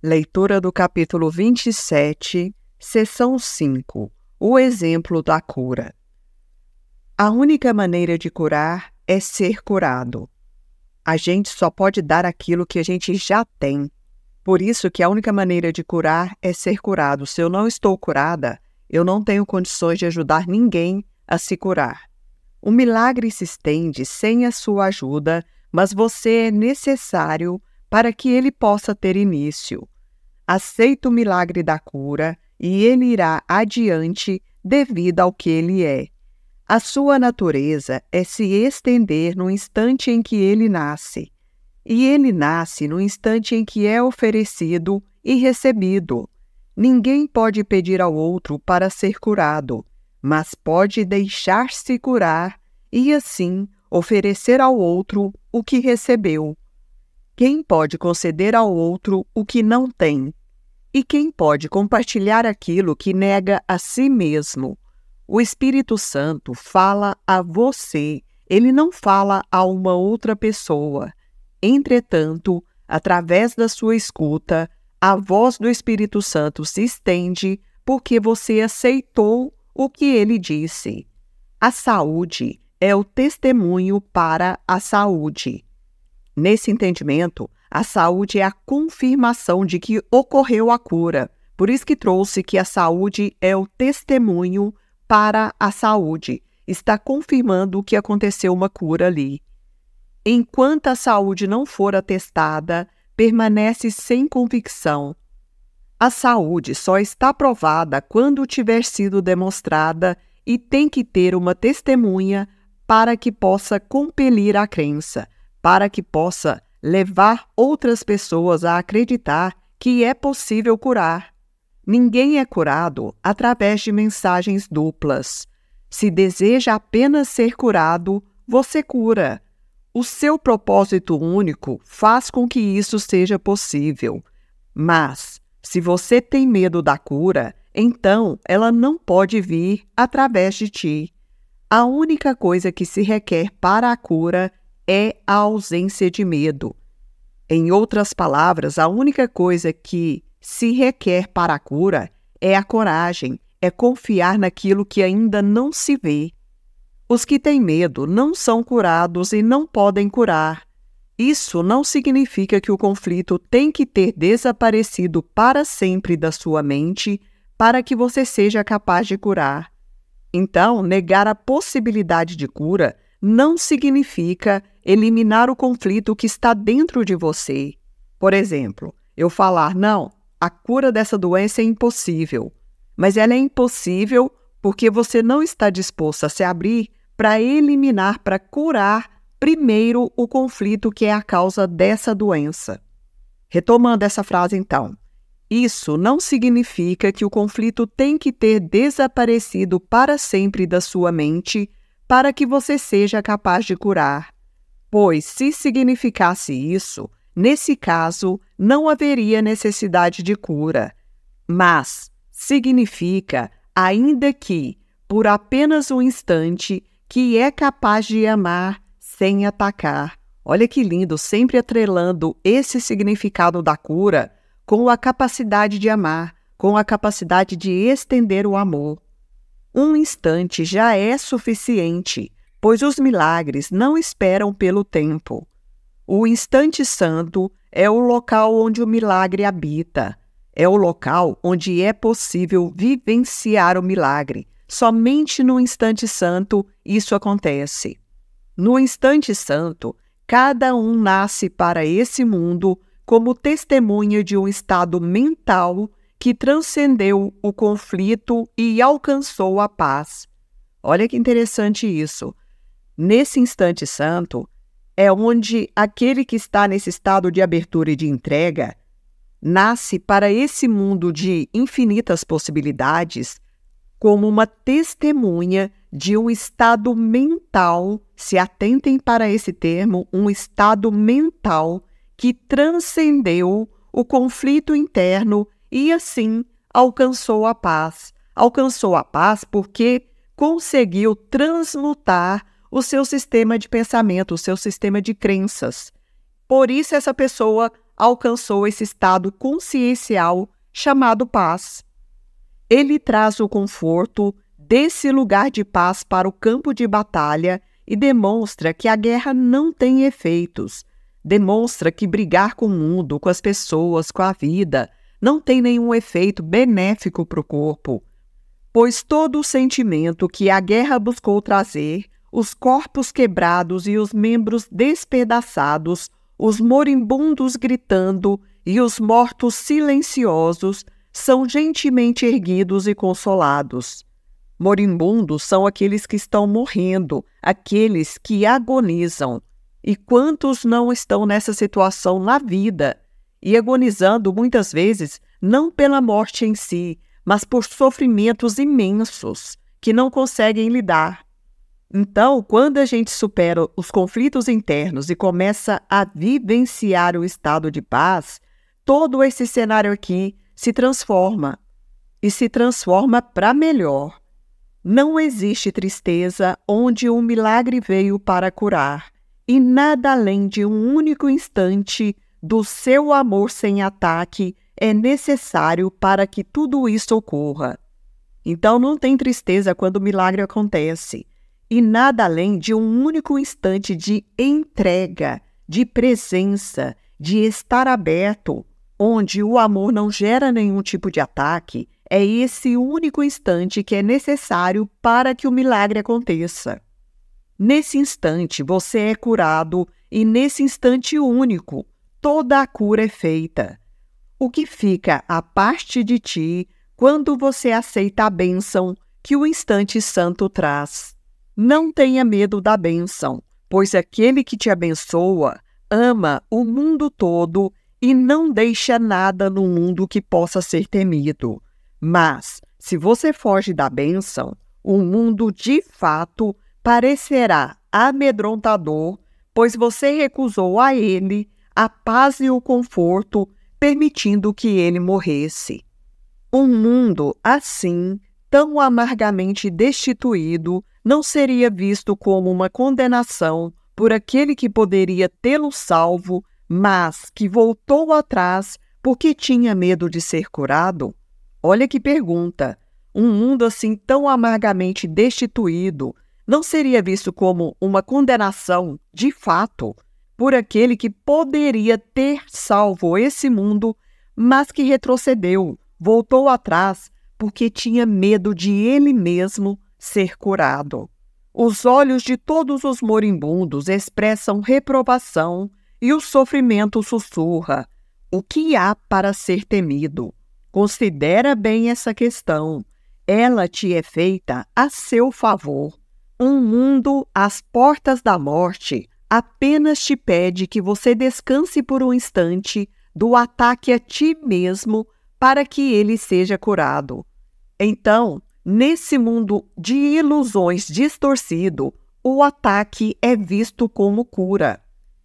Leitura do capítulo 27, seção 5. O exemplo da cura. A única maneira de curar é ser curado. A gente só pode dar aquilo que a gente já tem. Por isso que a única maneira de curar é ser curado. Se eu não estou curada, eu não tenho condições de ajudar ninguém a se curar. O milagre se estende sem a sua ajuda, mas você é necessário para que ele possa ter início. Aceita o milagre da cura e ele irá adiante devido ao que ele é. A sua natureza é se estender no instante em que ele nasce. E ele nasce no instante em que é oferecido e recebido. Ninguém pode pedir ao outro para ser curado, mas pode deixar-se curar e, assim, oferecer ao outro o que recebeu. Quem pode conceder ao outro o que não tem? E quem pode compartilhar aquilo que nega a si mesmo? O Espírito Santo fala a você, ele não fala a uma outra pessoa. Entretanto, através da sua escuta, a voz do Espírito Santo se estende porque você aceitou o que ele disse. A saúde é o testemunho para a saúde. Nesse entendimento, a saúde é a confirmação de que ocorreu a cura. Por isso que trouxe que a saúde é o testemunho para a saúde. Está confirmando que aconteceu uma cura ali. Enquanto a saúde não for atestada, permanece sem convicção. A saúde só está provada quando tiver sido demonstrada e tem que ter uma testemunha para que possa compelir a crença, para que possa levar outras pessoas a acreditar que é possível curar. Ninguém é curado através de mensagens duplas. Se deseja apenas ser curado, você cura. O seu propósito único faz com que isso seja possível. Mas, se você tem medo da cura, então ela não pode vir através de ti. A única coisa que se requer para a cura é a ausência de medo. Em outras palavras, a única coisa que se requer para a cura é a coragem, é confiar naquilo que ainda não se vê. Os que têm medo não são curados e não podem curar. Isso não significa que o conflito tem que ter desaparecido para sempre da sua mente para que você seja capaz de curar. Então, negar a possibilidade de cura não significa eliminar o conflito que está dentro de você. Por exemplo, eu falar, não, a cura dessa doença é impossível, mas ela é impossível porque você não está disposto a se abrir para eliminar, para curar primeiro o conflito que é a causa dessa doença. Retomando essa frase então, isso não significa que o conflito tem que ter desaparecido para sempre da sua mente para que você seja capaz de curar. Pois, se significasse isso, nesse caso, não haveria necessidade de cura. Mas significa, ainda que, por apenas um instante, que é capaz de amar sem atacar. Olha que lindo, sempre atrelando esse significado da cura com a capacidade de amar, com a capacidade de estender o amor. Um instante já é suficiente, pois os milagres não esperam pelo tempo. O instante santo é o local onde o milagre habita. É o local onde é possível vivenciar o milagre. Somente no instante santo isso acontece. No instante santo, cada um nasce para esse mundo como testemunha de um estado mental que transcendeu o conflito e alcançou a paz. Olha que interessante isso. Nesse instante santo, é onde aquele que está nesse estado de abertura e de entrega nasce para esse mundo de infinitas possibilidades como uma testemunha de um estado mental, se atentem para esse termo, um estado mental que transcendeu o conflito interno e, assim, alcançou a paz. Alcançou a paz porque conseguiu transmutar o seu sistema de pensamento, o seu sistema de crenças. Por isso essa pessoa alcançou esse estado consciencial chamado paz. Ele traz o conforto desse lugar de paz para o campo de batalha e demonstra que a guerra não tem efeitos. Demonstra que brigar com o mundo, com as pessoas, com a vida, não tem nenhum efeito benéfico para o corpo, pois todo o sentimento que a guerra buscou trazer, os corpos quebrados e os membros despedaçados, os moribundos gritando e os mortos silenciosos, são gentilmente erguidos e consolados. Moribundos são aqueles que estão morrendo, aqueles que agonizam. E quantos não estão nessa situação na vida, e agonizando muitas vezes não pela morte em si, mas por sofrimentos imensos que não conseguem lidar. Então, quando a gente supera os conflitos internos e começa a vivenciar o estado de paz, todo esse cenário aqui se transforma, e se transforma para melhor. Não existe tristeza onde um milagre veio para curar, e nada além de um único instante do seu amor sem ataque é necessário para que tudo isso ocorra. Então não tem tristeza quando o milagre acontece, e nada além de um único instante de entrega, de presença, de estar aberto, onde o amor não gera nenhum tipo de ataque. É esse único instante que é necessário para que o milagre aconteça. Nesse instante, você é curado e nesse instante único, toda a cura é feita. O que fica a parte de ti quando você aceita a bênção que o instante santo traz? Não tenha medo da bênção, pois aquele que te abençoa ama o mundo todo e não deixa nada no mundo que possa ser temido. Mas, se você foge da bênção, o mundo de fato parecerá amedrontador, pois você recusou a ele a paz e o conforto, permitindo que ele morresse. Um mundo assim, tão amargamente destituído, não seria visto como uma condenação por aquele que poderia tê-lo salvo, mas que voltou atrás porque tinha medo de ser curado? Olha que pergunta! Um mundo assim tão amargamente destituído não seria visto como uma condenação, de fato, por aquele que poderia ter salvo esse mundo, mas que retrocedeu, voltou atrás, porque tinha medo de ele mesmo ser curado. Os olhos de todos os moribundos expressam reprovação e o sofrimento sussurra: o que há para ser temido? Considera bem essa questão. Ela te é feita a seu favor. Um mundo às portas da morte apenas te pede que você descanse por um instante do ataque a ti mesmo para que ele seja curado. Então, nesse mundo de ilusões distorcido, o ataque é visto como cura.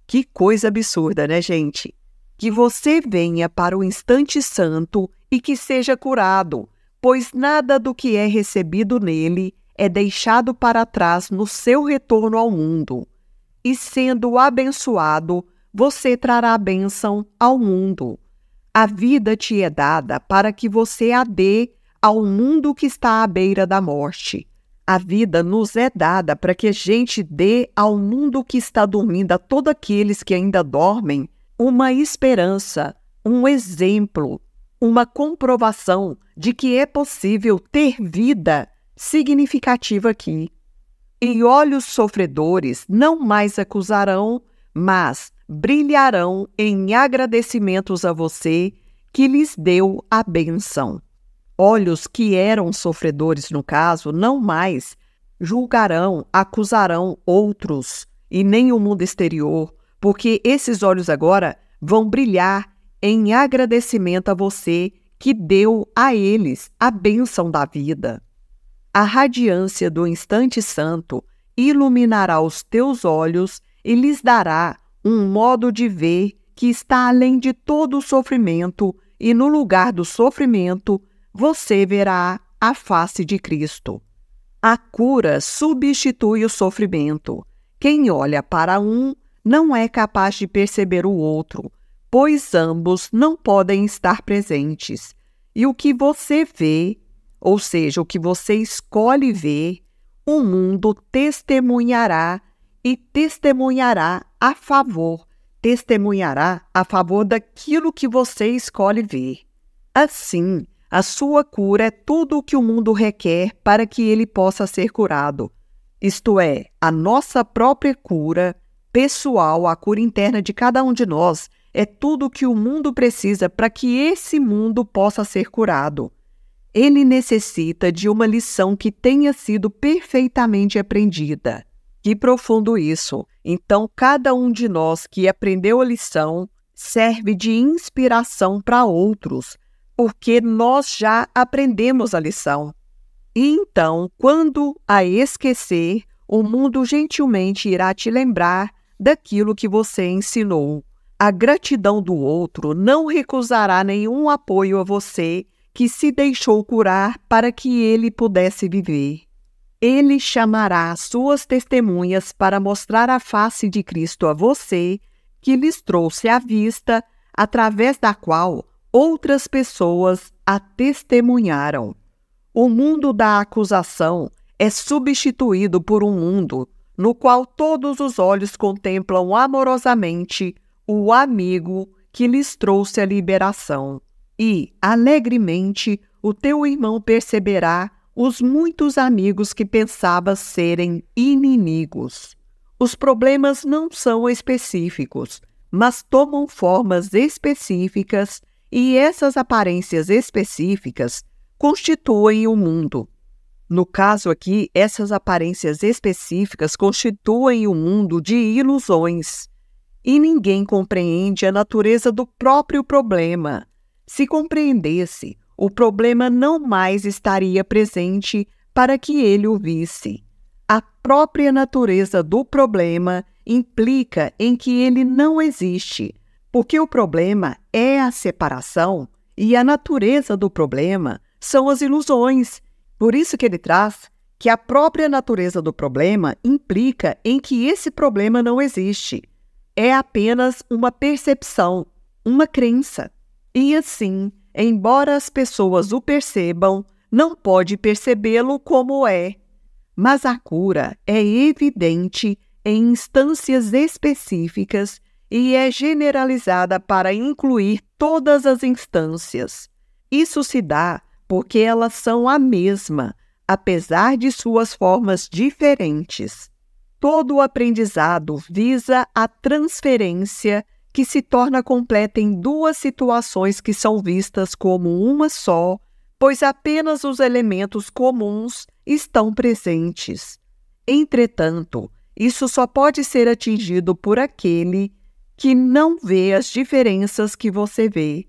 Que coisa absurda, né, gente? Que você venha para o instante santo e que seja curado, pois nada do que é recebido nele é deixado para trás no seu retorno ao mundo. E sendo abençoado, você trará a bênção ao mundo. A vida te é dada para que você a dê ao mundo que está à beira da morte. A vida nos é dada para que a gente dê ao mundo que está dormindo, a todos aqueles que ainda dormem, uma esperança, um exemplo, uma comprovação de que é possível ter vida significativa aqui. E olhos sofredores não mais acusarão, mas brilharão em agradecimentos a você que lhes deu a bênção. Olhos que eram sofredores, no caso, não mais julgarão, acusarão outros e nem o mundo exterior, porque esses olhos agora vão brilhar em agradecimento a você que deu a eles a bênção da vida. A radiância do instante santo iluminará os teus olhos e lhes dará um modo de ver que está além de todo o sofrimento, e no lugar do sofrimento você verá a face de Cristo. A cura substitui o sofrimento. Quem olha para um não é capaz de perceber o outro, pois ambos não podem estar presentes. E o que você vê, ou seja, o que você escolhe ver, o mundo testemunhará e testemunhará a favor daquilo que você escolhe ver. Assim, a sua cura é tudo o que o mundo requer para que ele possa ser curado. Isto é, a nossa própria cura pessoal, a cura interna de cada um de nós, é tudo o que o mundo precisa para que esse mundo possa ser curado. Ele necessita de uma lição que tenha sido perfeitamente aprendida. Que profundo isso! Então, cada um de nós que aprendeu a lição serve de inspiração para outros, porque nós já aprendemos a lição. E então, quando a esquecer, o mundo gentilmente irá te lembrar daquilo que você ensinou. A gratidão do outro não recusará nenhum apoio a você que se deixou curar para que ele pudesse viver. Ele chamará suas testemunhas para mostrar a face de Cristo a você, que lhes trouxe à vista, através da qual outras pessoas a testemunharam. O mundo da acusação é substituído por um mundo no qual todos os olhos contemplam amorosamente o amigo que lhes trouxe a liberação. E, alegremente, o teu irmão perceberá os muitos amigos que pensavas serem inimigos. Os problemas não são específicos, mas tomam formas específicas, e essas aparências específicas constituem o mundo. No caso aqui, essas aparências específicas constituem o mundo de ilusões, e ninguém compreende a natureza do próprio problema. Se compreendesse, o problema não mais estaria presente para que ele o visse. A própria natureza do problema implica em que ele não existe, porque o problema é a separação e a natureza do problema são as ilusões. Por isso que ele traz que a própria natureza do problema implica em que esse problema não existe. É apenas uma percepção, uma crença. E assim, embora as pessoas o percebam, não pode percebê-lo como é. Mas a cura é evidente em instâncias específicas e é generalizada para incluir todas as instâncias. Isso se dá porque elas são a mesma, apesar de suas formas diferentes. Todo o aprendizado visa a transferência que se torna completa em duas situações que são vistas como uma só, pois apenas os elementos comuns estão presentes. Entretanto, isso só pode ser atingido por aquele que não vê as diferenças que você vê.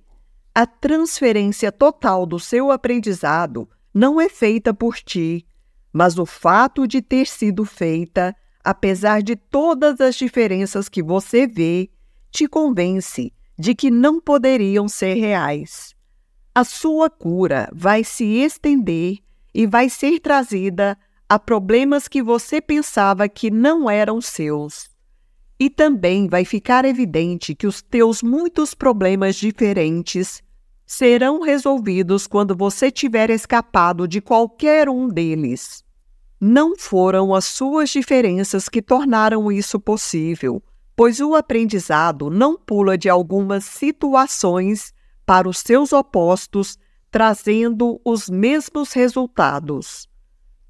A transferência total do seu aprendizado não é feita por ti, mas o fato de ter sido feita, apesar de todas as diferenças que você vê, te convence de que não poderiam ser reais. A sua cura vai se estender e vai ser trazida a problemas que você pensava que não eram seus. E também vai ficar evidente que os teus muitos problemas diferentes serão resolvidos quando você tiver escapado de qualquer um deles. Não foram as suas diferenças que tornaram isso possível, pois o aprendizado não pula de algumas situações para os seus opostos, trazendo os mesmos resultados.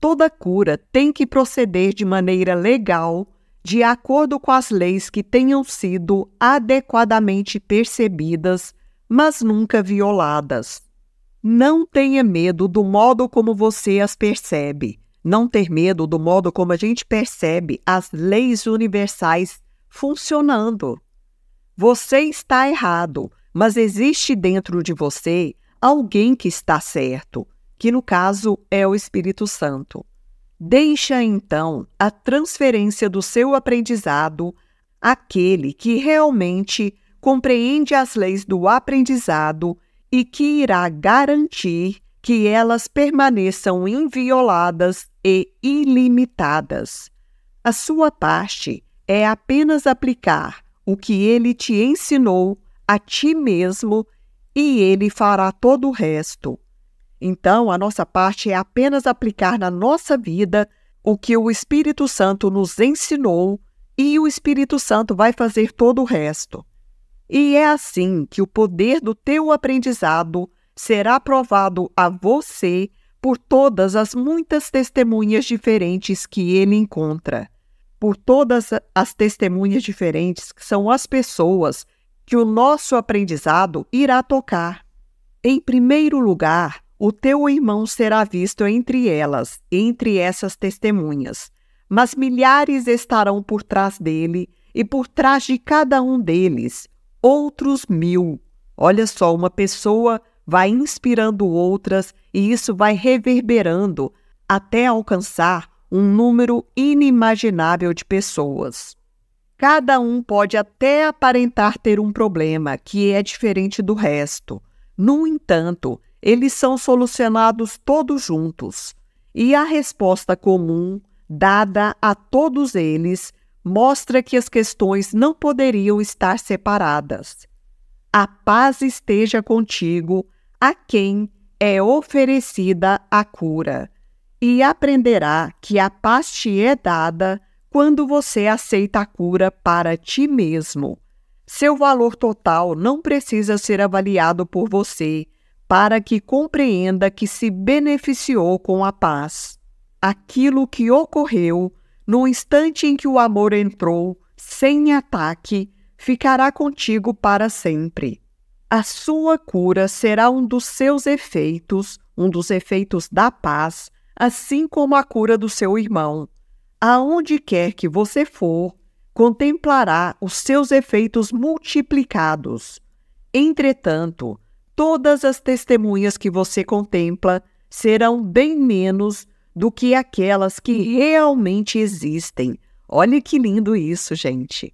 Toda cura tem que proceder de maneira legal, de acordo com as leis que tenham sido adequadamente percebidas, mas nunca violadas. Não tenha medo do modo como você as percebe. Não ter medo do modo como a gente percebe as leis universais funcionando. Você está errado, mas existe dentro de você alguém que está certo, que no caso é o Espírito Santo. Deixa então a transferência do seu aprendizado àquele que realmente compreende as leis do aprendizado e que irá garantir que elas permaneçam invioladas e ilimitadas. A sua parte é apenas aplicar o que ele te ensinou a ti mesmo e Ele fará todo o resto. Então, a nossa parte é apenas aplicar na nossa vida o que o Espírito Santo nos ensinou e o Espírito Santo vai fazer todo o resto. E é assim que o poder do teu aprendizado será provado a você por todas as muitas testemunhas diferentes que ele encontra. Por todas as testemunhas diferentes que são as pessoas que o nosso aprendizado irá tocar. Em primeiro lugar, o teu irmão será visto entre elas, entre essas testemunhas, mas milhares estarão por trás dele e por trás de cada um deles, outros 1000. Olha só, uma pessoa vai inspirando outras e isso vai reverberando até alcançar um número inimaginável de pessoas. Cada um pode até aparentar ter um problema que é diferente do resto. No entanto, eles são solucionados todos juntos. E a resposta comum, dada a todos eles, mostra que as questões não poderiam estar separadas. A paz esteja contigo, a quem é oferecida a cura, e aprenderá que a paz te é dada quando você aceita a cura para ti mesmo. Seu valor total não precisa ser avaliado por você, para que compreenda que se beneficiou com a paz. Aquilo que ocorreu no instante em que o amor entrou, sem ataque, ficará contigo para sempre. A sua cura será um dos seus efeitos, um dos efeitos da paz, assim como a cura do seu irmão. Aonde quer que você for, contemplará os seus efeitos multiplicados. Entretanto, todas as testemunhas que você contempla serão bem menos do que aquelas que realmente existem. Olha que lindo isso, gente!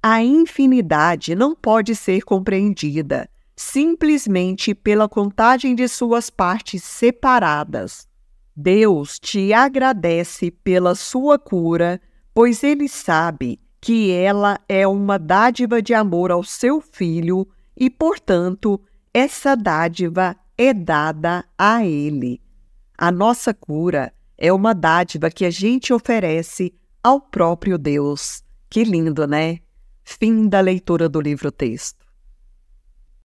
A infinidade não pode ser compreendida simplesmente pela contagem de suas partes separadas. Deus te agradece pela sua cura, pois Ele sabe que ela é uma dádiva de amor ao seu Filho e, portanto, essa dádiva é dada a Ele. A nossa cura é uma dádiva que a gente oferece ao próprio Deus. Que lindo, né? Fim da leitura do livro-texto.